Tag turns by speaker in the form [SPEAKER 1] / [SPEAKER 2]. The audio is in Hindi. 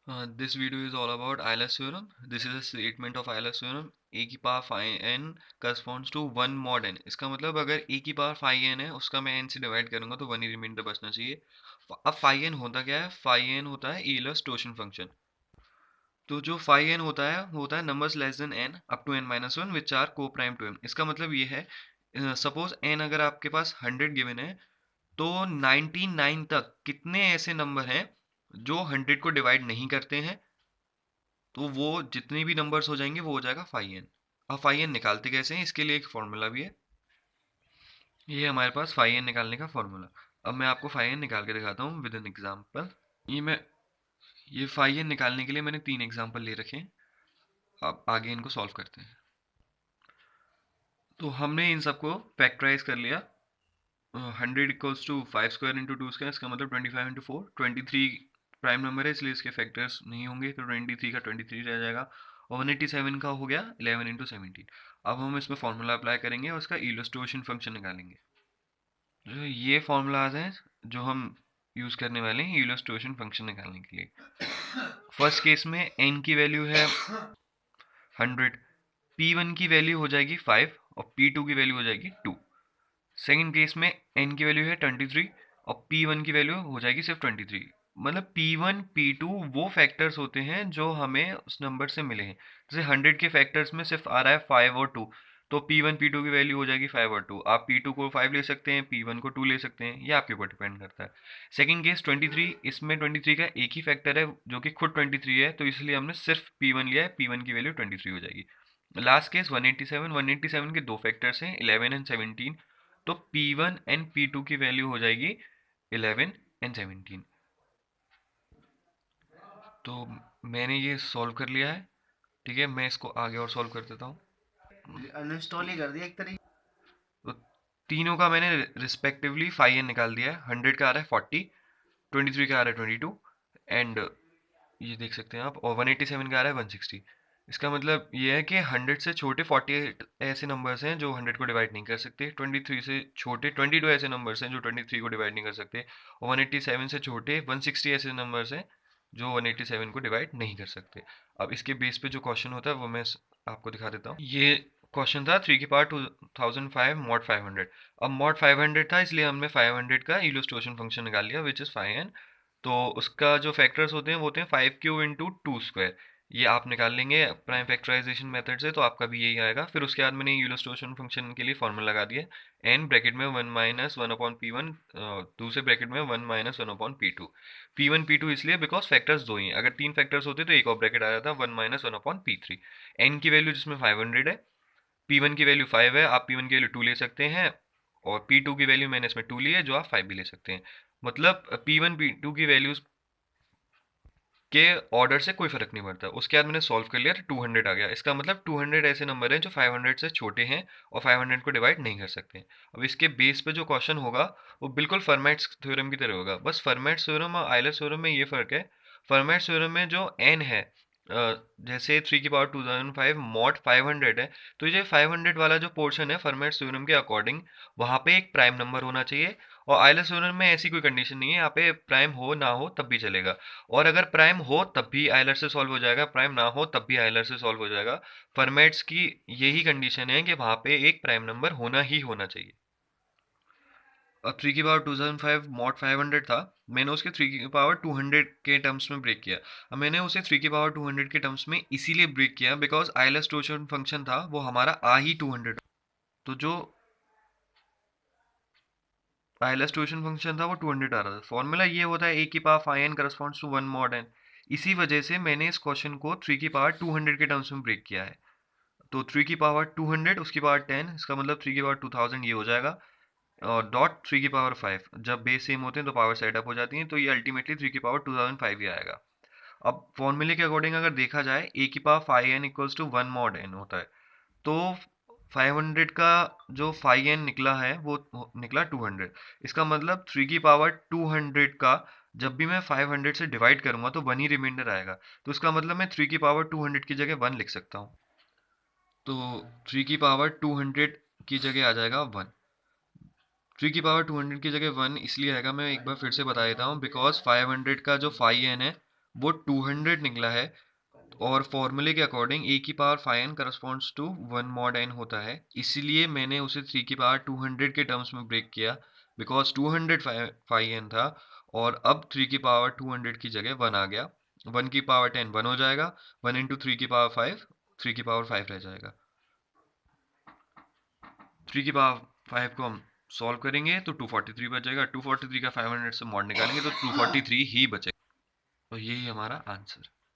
[SPEAKER 1] This video is all about Euler's theorem. This is a statement of Euler's theorem. A की power phi n corresponds to 1 mod n. इसका मतलब अगर a की पावर phi n है उसका मैं n से डिवाइड करूंगा तो 1 ही रिमाइंडर बचना चाहिए. अब phi n होता क्या है? Phi n होता है Euler's torsion फंक्शन. तो जो phi n होता है वो होता है numbers less than n up to n minus one which are coprime to m. इसका मतलब ये है, सपोज n अगर आपके पास 100 गिवन है तो 99 तक कितने ऐसे नंबर हैं जो 100 को डिवाइड नहीं करते हैं, तो वो जितने भी नंबर्स हो जाएंगे वो हो जाएगा फाई एन. अब फाई एन निकालते कैसे हैं, इसके लिए एक फॉर्मूला भी है. ये हमारे पास फाई एन निकालने का फॉर्मूला. अब मैं आपको फाई एन निकाल के दिखाता हूँ विद एन एग्जाम्पल. ये मैं ये फाई एन निकालने के लिए मैंने 3 एग्जाम्पल ले रखे हैं. अब आगे इनको सॉल्व करते हैं. तो हमने इन सबको फैक्टराइज कर लिया. 100 equals to 5 square into 2 square, इसका मतलब 25 इंटू 4. 23 प्राइम नंबर है इसलिए इसके फैक्टर्स नहीं होंगे, तो 23 का 23 रह जाएगा. और 187 का हो गया 11 इंटू 17. अब हम इसमें फॉर्मूला अप्लाई करेंगे और उसका इलस्ट्रेशन फंक्शन निकालेंगे. जो ये फॉर्मूलाज हैं जो हम यूज़ करने वाले हैं इलस्ट्रेशन फंक्शन निकालने के लिए. फर्स्ट केस में n की वैल्यू है 100, p1 की वैल्यू हो जाएगी 5 और p2 की वैल्यू हो जाएगी 2. सेकेंड केस में n की वैल्यू है 23 और p1 की वैल्यू हो जाएगी सिर्फ 23. मतलब p1 p2 वो फैक्टर्स होते हैं जो हमें उस नंबर से मिले हैं. जैसे 100 के फैक्टर्स में सिर्फ आ रहा है 5 और 2, तो p1 p2 की वैल्यू हो जाएगी 5 और 2. आप p2 को 5 ले सकते हैं, p1 को 2 ले सकते हैं, ये आपके ऊपर डिपेंड करता है. सेकेंड केस 23, इसमें 23 का एक ही फैक्टर है जो कि खुद 23 है, तो इसलिए हमने सिर्फ p1 लिया है, p1 की वैल्यू 23 हो जाएगी. लास्ट केस 187 के दो फैक्टर्स हैं 11 एंड 17, तो P1 एंड P2 की वैल्यू हो जाएगी 11 एंड 17. तो मैंने ये सॉल्व कर लिया है. ठीक है, मैं इसको आगे और सॉल्व कर देता हूँ.
[SPEAKER 2] अनइंस्टॉल ही कर दिया एक तरीके.
[SPEAKER 1] तो तीनों का मैंने रिस्पेक्टिवली फाइव एन निकाल दिया है. 100 का आ रहा है 40, 23 का आ रहा है 22 एंड ये देख सकते हैं आप, और 187 का आ रहा है 160. इसका मतलब ये है कि 100 से छोटे 48 ऐसे नंबर्स हैं जो 100 को डिवाइड नहीं कर सकते. 23 से छोटे 22 ऐसे नंबर्स हैं जो 23 को डिवाइड नहीं कर सकते. और 187 से छोटे 160 ऐसे नंबर्स हैं जो 187 को डिवाइड नहीं कर सकते. अब इसके बेस पे जो क्वेश्चन होता है वो मैं आपको दिखा देता हूँ. ये क्वेश्चन था 3 की पावर 2005 मॉड 500. अब मॉड 500 था इसलिए हमने 500 का इलस्ट्रेशन फंक्शन निकाल लिया विच इज़ 5n. तो उसका जो फैक्टर्स होते हैं वो होते हैं 5 क्यू इंटू 2 स्क्वायर. ये आप निकाल लेंगे प्राइम फैक्टराइजेशन मेथड से, तो आपका भी यही आएगा. फिर उसके बाद मैंने इलस्ट्रेशन फंक्शन के लिए फॉर्मूला लगा दिया. एन ब्रैकेट में 1 माइनस 1 अपॉन पी वन, दूसरे ब्रैकेट में 1 माइनस 1 अपॉन पी टू इसलिए बिकॉज फैक्टर्स दो ही हैं. अगर तीन फैक्टर्स होते तो एक और ब्रैकेट आ जाता 1 minus 1 upon p three. N की वैल्यू जिसमें 500 है, P1 की वैल्यू 5 है, आप P1 की वैल्यू 2 ले सकते हैं, और P2 की वैल्यू मैंने इसमें 2 ली है जो आप 5 भी ले सकते हैं. मतलब P1 P2 की वैल्यूज के ऑर्डर से कोई फर्क नहीं पड़ता. उसके बाद मैंने सॉल्व कर लिया तो 200 आ गया. इसका मतलब 200 ऐसे नंबर हैं जो 500 से छोटे हैं और 500 को डिवाइड नहीं कर सकते हैं. अब इसके बेस पे जो क्वेश्चन होगा वो बिल्कुल फर्मेट्स थ्योरम की तरह होगा. बस फर्मेट्स थ्योरम और आयलर थ्योरम में ये फ़र्क है. फर्मेट्स थ्योरम में जो n है, जैसे 3 की पावर 2005 मॉड 500 है, तो ये 500 वाला जो पोर्शन है फर्मेट्स थ्योरम के अकॉर्डिंग वहाँ पे एक प्राइम नंबर होना चाहिए. और आयलर थ्योरम में ऐसी कोई कंडीशन नहीं है, यहाँ पे प्राइम हो ना हो तब भी चलेगा. और अगर प्राइम हो तब भी आयलर से सॉल्व हो जाएगा, प्राइम ना हो तब भी आयलर से सॉल्व हो जाएगा. फर्मेट्स की यही कंडीशन है कि वहाँ पे एक प्राइम नंबर होना ही होना चाहिए. अब 3 की पावर 2005 मॉड 500 था, मैंने उसके 3 की पावर 200 के टर्म्स में ब्रेक किया. अब मैंने उसे 3 की पावर 200 के टर्म्स में इसीलिए ब्रेक किया बिकॉज आयलर टोर्शन फंक्शन था वो हमारा आ ही 200. तो जो आयलर टोर्शन फंक्शन था वो 200 आ रहा था. फॉर्मूला ये होता है ए की power 5n corresponds to 1 mod n. इसी वजह से मैंने इस क्वेश्चन को 3 की पावर 200 के टर्म्स में ब्रेक किया है. तो 3 की पावर 200 उसकी पावर 10, इसका मतलब 3 की पावर 2000 ये हो जाएगा. और डॉट 3 की पावर 5, जब बेस सेम होते हैं तो पावर सेट अप हो जाती है, तो ये अल्टीमेटली 3 की पावर 2005 ही आएगा. अब फॉर्मूले के अकॉर्डिंग अगर देखा जाए ए की power 5n equals to 1 mod n होता है. तो 500 का जो 5n निकला है वो निकला 200. इसका मतलब 3 की पावर 200 का जब भी मैं 500 से डिवाइड करूंगा तो 1 ही रिमाइंडर आएगा. तो इसका मतलब मैं 3 की पावर 200 की जगह 1 लिख सकता हूँ. तो 3 की पावर 200 की जगह आ जाएगा 1. 3 की पावर 200 की जगह 1 इसलिए आएगा, मैं एक बार फिर से बता देता हूँ, बिकॉज 500 का जो 5n है वो 200 निकला है। और फॉर्मूले के अकॉर्डिंग ए की power 5n corresponds to 1 mod n होता है, इसीलिए मैंने उसे 3 की पावर 200 के टर्म्स में ब्रेक किया, बिकॉज 200 5n था और अब 3 की पावर 200 की जगह 1 आ गया। 1 की पावर 10 1 हो जाएगा, 1 इंटू 3 की पावर 5, 3 की पावर 5 रह जाएगा। 3 की पावर 5 को हम सॉल्व करेंगे तो 243 बचेगा, 243 का 500 से मॉड निकालेंगे तो 243 ही बचेगा। तो यही हमारा आंसर।